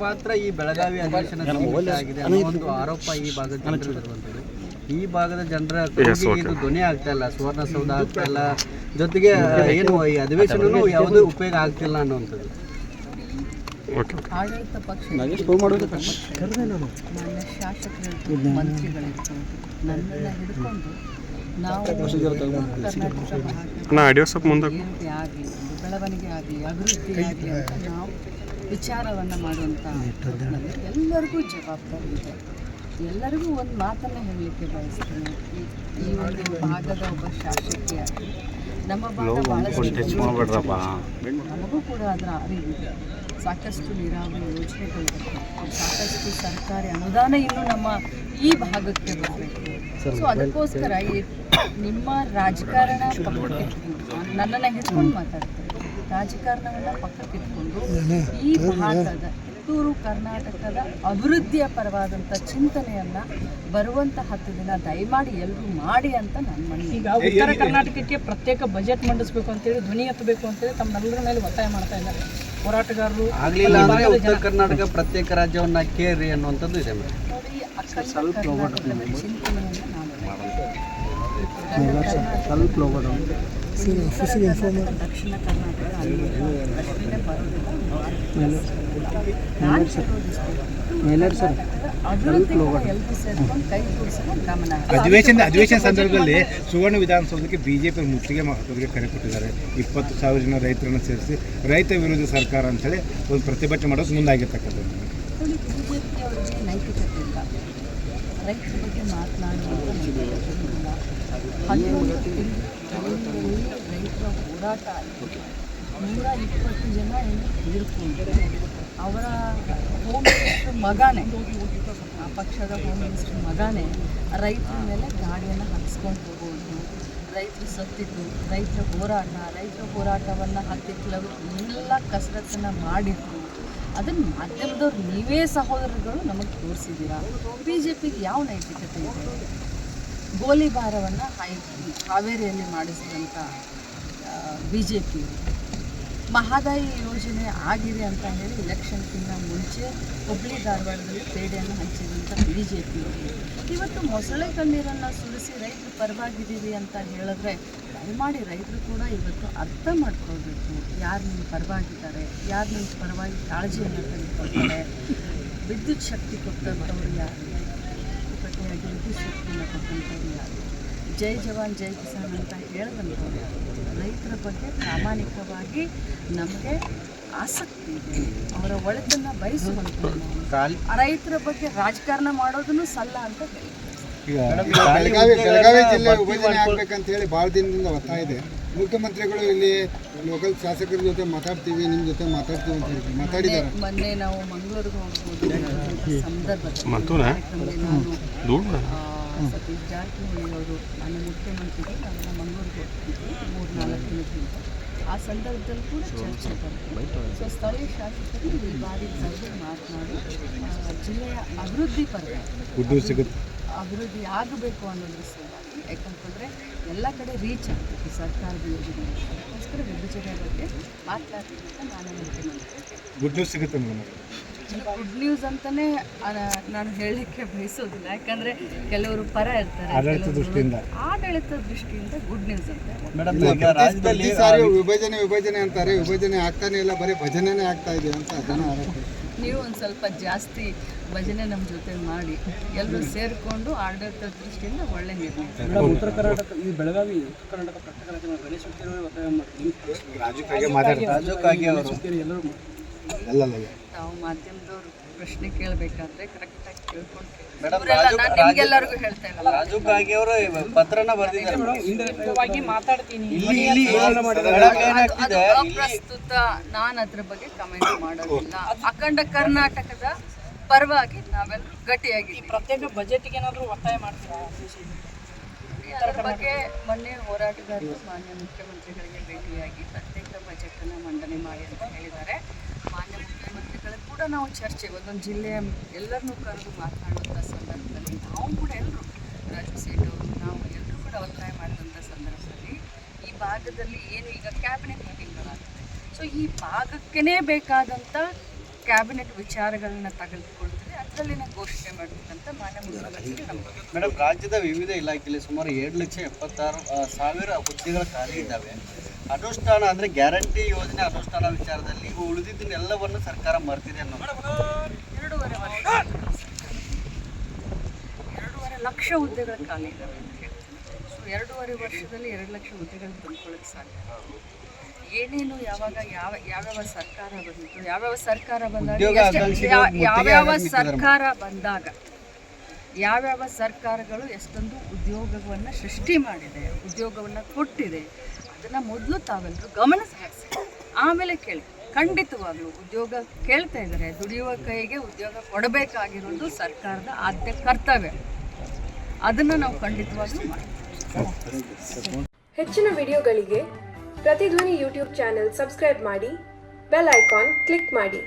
ಮಾತ್ರ ಈ ಬೆಳಗಾವಿ ಅಧಿವೇಶನ ಆಗಿದೆ ಅನ್ನೋ ಒಂದು ಆರೋಪ ಈ ಭಾಗದ ಜನರು ಈ ಭಾಗದ ಜನರ ಇದು ಧ್ವನಿ ಆಗ್ತಾ ಇಲ್ಲ, ಸುವರ್ಣಸೌಧ ಆಗ್ತಾ ಇಲ್ಲ, ಜೊತೆಗೆ ಏನು ಈ ಅಧಿವೇಶನೂ ಯಾವುದೇ ಉಪಯೋಗ ಆಗ್ತಿಲ್ಲ ಅನ್ನುವಂಥದ್ದು. ಆಡಳಿತ ಪಕ್ಷ ಶಾಸಕರು ಮಂತ್ರಿಗಳಿರ್ಬೋದು ನನ್ನನ್ನು ಹಿಡ್ಕೊಂಡು ನಾವು ಆಗಲಿ ಬೆಳವಣಿಗೆ ಆಗಲಿ ಅಭಿವೃದ್ಧಿ ಆಗಲಿ ಅಂತ ನಾವು ವಿಚಾರವನ್ನು ಮಾಡುವಂಥ ಎಲ್ಲರಿಗೂ ಜವಾಬ್ದಾರಿ ಇದೆ. ಎಲ್ಲರಿಗೂ ಒಂದು ಮಾತನ್ನು ಹೇಳಲಿಕ್ಕೆ ಬಯಸ್ತೇನೆ. ಈ ಒಂದು ಭಾಗದ ಒಬ್ಬ ಶಾಸಕಿಯಾಗಿ ನಮ್ಮ ಭಾಗ ಭಾಳಷ್ಟು ನಮಗೂ ಕೂಡ ಅದರ ಅರಿವಿದೆ. ಸಾಕಷ್ಟು ನೀರಾವರಿ ಯೋಜನೆಗಳಿವೆ, ಸಾಕಷ್ಟು ಸರ್ಕಾರಿ ಅನುದಾನ ಇನ್ನೂ ನಮ್ಮ ಈ ಭಾಗಕ್ಕೆ ಬರಬೇಕು. ಸೊ ಅದಕ್ಕೋಸ್ಕರ ನಿಮ್ಮ ರಾಜಕಾರಣ ಪಕ್ಕಕ್ಕೆ ಇಟ್ಕೊಂಡು ನನ್ನನ್ನು ಹಿಡ್ಕೊಂಡು ಮಾತಾಡ್ತಾರೆ. ರಾಜಕಾರಣವನ್ನು ಪಕ್ಕಕ್ಕೆ ಇಟ್ಕೊಂಡು ಈ ಭಾಗದ ಕಿತ್ತೂರು ಕರ್ನಾಟಕದ ಅಭಿವೃದ್ಧಿಯ ಪರವಾದಂಥ ಚಿಂತನೆಯನ್ನು ಬರುವಂಥ 10 ದಿನ ದಯಮಾಡಿ ಎಲ್ಲರೂ ಮಾಡಿ ಅಂತ ನನ್ನ ಮನವಿ. ಈಗ ಉತ್ತರ ಕರ್ನಾಟಕಕ್ಕೆ ಪ್ರತ್ಯೇಕ ಬಜೆಟ್ ಮಂಡಿಸಬೇಕು ಅಂತೇಳಿ ಧ್ವನಿ ಎತ್ತಬೇಕು ಅಂತೇಳಿ ತಮ್ಮೆಲ್ಲರ ಮೇಲೆ ಒತ್ತಾಯ ಮಾಡ್ತಾ ಇದ್ದಾರೆ ಹೋರಾಟಗಾರರು. ಆಗಲಿಲ್ಲ ಅಂದರೆ ಉತ್ತರ ಕರ್ನಾಟಕ ಪ್ರತ್ಯೇಕ ರಾಜ್ಯವನ್ನು ಕೇರಿ ಅನ್ನುವಂಥದ್ದು ಇದೆ. ನೋಡಿ, ಅಖಂಡ ಕರ್ನಾಟಕದ ಚಿಂತನೆಯನ್ನು ನಾನು ದಕ್ಷಿಣ ಕರ್ನಾಟಕ ಪ್ರಶ್ನೆ ಬರೋದಿಲ್ಲ. ಅಧಿವೇಶನ ಸಂದರ್ಭದಲ್ಲಿ ಸುವರ್ಣ ವಿಧಾನಸೌಧಕ್ಕೆ ಬಿಜೆಪಿ ಮುತ್ತಿಗೆ ಹಾಕೋದಕ್ಕೆ ಕರೆ ಕೊಟ್ಟಿದ್ದಾರೆ. 20,000 ಜನ ರೈತರನ್ನು ಸೇರಿಸಿ ರೈತ ವಿರೋಧಿ ಸರ್ಕಾರ ಅಂತೇಳಿ ಒಂದು ಪ್ರತಿಭಟನೆ ಮಾಡೋದು ಮುಂದಾಗಿರ್ತಕ್ಕಂಥದ್ದು. ಬಿಜೆಪಿ ಅವರಿಗೆ ನೈತಿಕತೆ ಇಲ್ಲ, ರೈತರ ಬಗ್ಗೆ ಮಾತನಾಡುವಂಥ ರೈತರ ಹೋರಾಟ ಆಯಿತು. 120 ಜನ ತೀರ್ಕೊಂಡು ಅವರ ಹೋಮ್ ಮಿನಿಸ್ಟರ್ ಮಗನೇ, ಆ ಪಕ್ಷದ ಹೋಮ್ ಮಿನಿಸ್ಟರ್ ಮಗನೇ ರೈತರ ಮೇಲೆ ಗಾಡಿಯನ್ನು ಹಾಕಿಸ್ಕೊಂಡು ಹೋಗೋದು, ರೈತರು ಸತ್ತಿದ್ದು, ರೈತರ ಹೋರಾಟವನ್ನು ಹತ್ತಿಕ್ಕಲು ಎಲ್ಲ ಕಸರತ್ತನ್ನು ಮಾಡಿದ್ರು. ಅದನ್ನು ಮಾಧ್ಯಮದವ್ರು ನೀವೇ ಸಹೋದರಗಳು ನಮಗೆ ತೋರಿಸಿದ್ದೀರಾ. ಬಿ ಜೆ ಪಿಗೆ ಯಾವ ನೈತಿಕತೆ ಇದೆ? ಗೋಲಿಬಾರವನ್ನು ಹಾವೇರಿಯಲ್ಲಿ ಮಾಡಿಸಿದಂಥ ಬಿ ಜೆ ಪಿ ಮಹದಾಯಿ ಯೋಜನೆ ಆಗಿದೆ ಅಂತ ಹೇಳಿ ಎಲೆಕ್ಷನ್ಗಿಂತ ಮುಂಚೆ ಹುಬ್ಬಳ್ಳಿ ಧಾರವಾಡದಲ್ಲಿ ಪೇಡೆಯನ್ನು ಹಂಚಿದಂಥ ಬಿ ಜೆ ಪಿ ಇವತ್ತು ಮೊಸಳೆ ಕಣ್ಣೀರನ್ನು ಸುರಿಸಿ ರೈತರು ಪರವಾಗಿದ್ದೀವಿ ಅಂತ ಹೇಳಿದ್ರೆ ದಯಮಾಡಿ ರೈತರು ಕೂಡ ಇವತ್ತು ಅರ್ಥ ಮಾಡ್ಕೊಳ್ಬೇಕು. ಯಾರು ನಿಮ್ಮ ಪರವಾಗಿದ್ದಾರೆ, ಯಾರು ನಿಮ್ಮ ಪರವಾಗಿ ಕಾಳಜಿಯನ್ನು ತೆಗೆದುಕೊಳ್ತಾರೆ. ವಿದ್ಯುತ್ ಶಕ್ತಿ ಕೊಟ್ಟಂಥವ್ರು ಯಾರು, ಕಟ್ಟೆಯಾಗಿ ವಿದ್ಯುತ್ ಶಕ್ತಿಯನ್ನು ಕೊಟ್ಟಂಥವ್ರು ಯಾರು, ಜೈ ಜವಾನ್ ಜೈ ಕಿಸಾನ್ ಅಂತ ಹೇಳಿದಂಥವ್ರು ಯಾರು. ರೈತರ ಬಗ್ಗೆ ಪ್ರಾಮಾಣಿಕವಾಗಿ ನಮಗೆ ಆಸಕ್ತಿ ಇದೆ, ಅವರ ಒಳಿತನ್ನು ಬಯಸುವಂಥದ್ದು. ರೈತರ ಬಗ್ಗೆ ರಾಜಕಾರಣ ಮಾಡೋದನ್ನು ಸಲ್ಲ ಅಂತ ಹೇಳಿ ಬೆಳಗಾವಿ ಜಿಲ್ಲೆ ವಿಭಜನೆ ಆಗ್ಬೇಕಂತ ಹೇಳಿ ಭಾಳ ದಿನದಿಂದ ಒತ್ತಾಯ ಇದೆ. ಮುಖ್ಯಮಂತ್ರಿಗಳು ಇಲ್ಲಿ ಲೋಕಲ್ ಶಾಸಕರ ಜೊತೆ ಮಾತಾಡ್ತೀವಿ, ನಿಮ್ಮ ಜೊತೆ ಮಾತಾಡ್ತೀವಿ ಅಂತ ಹೇಳಿ ಮಾತಾಡಿದ್ದಾರೆ. ಮೊನ್ನೆ ನಾವು ಮಂಗಳೂರಿಗೆ ಹೋಗ್ಬೋದು ಸಂದರ್ಭದಲ್ಲಿ ನಾನು ಸತೀಶ್ ಜಾರಕಿಹೊಳಿ ಅವರು ನನ್ನ ಮುಖ್ಯಮಂತ್ರಿಗಳು ನಾವೆಲ್ಲ ಮಂಗಳೂರಿಗೆ ಹೋಗ್ತಿದ್ವಿ 3-4 ದಿನದಿಂದ. ಆ ಸಂದರ್ಭದಲ್ಲಿ ಕೂಡ ಚರ್ಚೆ ಬರ್ತದೆ. ಸೊ ಸ್ಥಳೀಯ ಶಾಸಕರು ಈ ಬಾರಿ ಸರ್ವೆ ಮಾತನಾಡಿ ಜಿಲ್ಲೆಯ ಅಭಿವೃದ್ಧಿ ಪರವಾಗಿ ಅಭಿವೃದ್ಧಿ ಆಗಬೇಕು ಅನ್ನೋದ್ರ ಸಲುವಾಗಿ, ಯಾಕಂತಂದರೆ ಎಲ್ಲ ಕಡೆ ರೀಚ್ ಆಗಬೇಕು ಸರ್ಕಾರದ ಯೋಜನೆ, ಅದಕ್ಕೋಸ್ಕರ ವಿಭಜನೆ ಬಗ್ಗೆ ಮಾತನಾಡ್ತೀನಿ ಅಂತ ನಾನು ಮುಖ್ಯಮಂತ್ರಿ. ಗುಡ್ ನ್ಯೂಸ್ ಸಿಗುತ್ತೆ ಮೇಡಮ್. ಗುಡ್ ನ್ಯೂಸ್ ಅಂತಲೇ ನಾನು ಹೇಳಲಿಕ್ಕೆ ಬಯಸೋದಿಲ್ಲ, ಯಾಕಂದರೆ ಕೆಲವರು ಪರ ಇರ್ತಾರೆ. ಆಡಳಿತ ದೃಷ್ಟಿಯಿಂದ ಗುಡ್ ನ್ಯೂಸ್ ಅಂತ. ವಿಭಜನೆ ಅಂತಾರೆ, ವಿಭಜನೆ ಆಗ್ತಾನೆ ಇಲ್ಲ, ಬರೀ ಭಜನೆನೇ ಆಗ್ತಾ ಇದೆ ಅಂತ ಅದನ್ನು ಆರೋಪ. ನೀವು ಒಂದು ಸ್ವಲ್ಪ ಜಾಸ್ತಿ ಭಜನೆ ನಮ್ಮ ಜೊತೆ ಮಾಡಿ ಎಲ್ಲರೂ ಸೇರಿಕೊಂಡು ಆಡಳಿತ ದೃಷ್ಟಿಯಿಂದ ಒಳ್ಳೆ ನಿರ್ಣಯ. ಉತ್ತರ ಕರ್ನಾಟಕ ಈ ಬೆಳಗಾವಿ ಉತ್ತರ ಕರ್ನಾಟಕ ಪ್ರತ್ಯೇಕ ರಾಜ್ಯ ಗಣೇಶ ಒತ್ತಾಯ ಮಾಡಿ ನಾವು ಮಾಧ್ಯಮದವರು ಪ್ರಶ್ನೆ ಕೇಳಬೇಕಾದ್ರೆ ಕರೆಕ್ಟಾಗಿ ಕೇಳ್ಕೊಂಡು ನಿಮ್ಗೆಲ್ಲರಿಗೂ ಹೇಳ್ತಾ ಇಲ್ಲ. ರಾಜು ಕಾಗೆ ಅವರು ಪತ್ರನ ಬರೆದಿದ್ದಾರೆ, ಮಾತಾಡ್ತೀನಿ. ಪ್ರಸ್ತುತ ನಾನು ಅದ್ರ ಬಗ್ಗೆ ಕಮೆಂಟ್ ಮಾಡೋದಿಲ್ಲ. ಅಖಂಡ ಕರ್ನಾಟಕದ ಪರವಾಗಿ ನಾವೆಲ್ಲರೂ ಗಟ್ಟಿಯಾಗಿ ಪ್ರತ್ಯೇಕ ಬಜೆಟ್ಗೆ ಏನಾದರೂ ಒತ್ತಾಯ ಮಾಡ್ತೀರಾ? ಅದರ ಬಗ್ಗೆ ಮೊನ್ನೆ ಹೋರಾಟಗಾರರು ಮಾನ್ಯ ಮುಖ್ಯಮಂತ್ರಿಗಳಿಗೆ ಭೇಟಿಯಾಗಿ ಪ್ರತ್ಯೇಕ ಬಜೆಟನ್ನು ಮಂಡನೆ ಮಾಡಿ ಅಂತ ಹೇಳಿದ್ದಾರೆ. ಮಾನ್ಯ ಮುಖ್ಯಮಂತ್ರಿಗಳು ಕೂಡ ನಾವು ಚರ್ಚೆ ಒಂದೊಂದು ಜಿಲ್ಲೆಯ ಎಲ್ಲರನ್ನೂ ಕರೆದು ಮಾತನಾಡುವಂಥ ಸಂದರ್ಭದಲ್ಲಿ ನಾವು ಕೂಡ ಎಲ್ಲರೂ ರಾಜು ಸೇಠ್ ಅವರು ನಾವು ಎಲ್ಲರೂ ಕೂಡ ಒತ್ತಾಯ ಮಾಡಿದಂಥ ಸಂದರ್ಭದಲ್ಲಿ ಈ ಭಾಗದಲ್ಲಿ ಏನು ಈಗ ಕ್ಯಾಬಿನೆಟ್ ಮೀಟಿಂಗ್ಗಳಾಗುತ್ತೆ, ಸೊ ಈ ಭಾಗಕ್ಕೇ ಬೇಕಾದಂಥ ಕ್ಯಾಬಿನೆಟ್ ವಿಚಾರಗಳನ್ನ ತೆಗೆದುಕೊಳ್ತದೆ, ಅದರಲ್ಲಿನ ಘೋಷಣೆ ಮಾಡಬೇಕಂತ ಮಾನ್ಯ ಮುಖ್ಯಮಂತ್ರಿ ನಮ್ಮ ಮೇಡಮ್, ರಾಜ್ಯದ ವಿವಿಧ ಇಲಾಖೆಯಲ್ಲಿ ಸುಮಾರು 7,76,000 ಹುದ್ದೆಗಳು ಖಾಲಿ ಇದ್ದಾವೆ. ಅನುಷ್ಠಾನ ಅಂದರೆ ಗ್ಯಾರಂಟಿ ಯೋಜನೆ ಅನುಷ್ಠಾನ ವಿಚಾರದಲ್ಲಿ ಇವು ಉಳಿದಿದ್ದನ್ನೆಲ್ಲವನ್ನು ಸರ್ಕಾರ ಮರ್ತಿದೆ ಅನ್ನೋ 2.5 ಲಕ್ಷ ಹುದ್ದೆಗಳು ಖಾಲಿ ಇದ್ದಾವೆ ಅಂತ ಹೇಳ್ತೀನಿ. ಸೊ 2.5 ವರ್ಷದಲ್ಲಿ 2 ಲಕ್ಷ ಹುದ್ದೆಗಳು ತುಂಬಿಕೊಳ್ಳೋಕ್ಕೆ ಸಾಧ್ಯ. ಏನೇನು ಯಾವ್ಯಾವ ಸರ್ಕಾರ ಬಂದಿತ್ತು, ಯಾವ್ಯಾವ ಸರ್ಕಾರಗಳು ಎಷ್ಟೊಂದು ಉದ್ಯೋಗವನ್ನು ಸೃಷ್ಟಿ ಮಾಡಿದೆ, ಉದ್ಯೋಗವನ್ನು ಕೊಟ್ಟಿದೆ, ಅದನ್ನು ಮೊದಲು ತಾವೆಲ್ಲರೂ ಗಮನ ಹರಿಸಿ ಆಮೇಲೆ ಕೇಳಿ. ಖಂಡಿತವಾಗ್ಲೂ ಉದ್ಯೋಗ ಕೇಳ್ತಾ ಇದ್ದಾರೆ, ದುಡಿಯುವ ಕೈಗೆ ಉದ್ಯೋಗ ಕೊಡಬೇಕಾಗಿರೋದು ಸರ್ಕಾರದ ಆದ್ಯ ಕರ್ತವ್ಯ. ಅದನ್ನು ನಾವು ಖಂಡಿತವಾಗ್ಲೂ ಮಾಡ್ತೀವಿ. ಹೆಚ್ಚಿನ ವಿಡಿಯೋಗಳಿಗೆ ಪ್ರತಿಧ್ವನಿ ಯೂಟ್ಯೂಬ್ ಚಾನೆಲ್ ಸಬ್ಸ್ಕ್ರೈಬ್ ಮಾಡಿ, ಬೆಲ್ ಐಕಾನ್ ಕ್ಲಿಕ್ ಮಾಡಿ.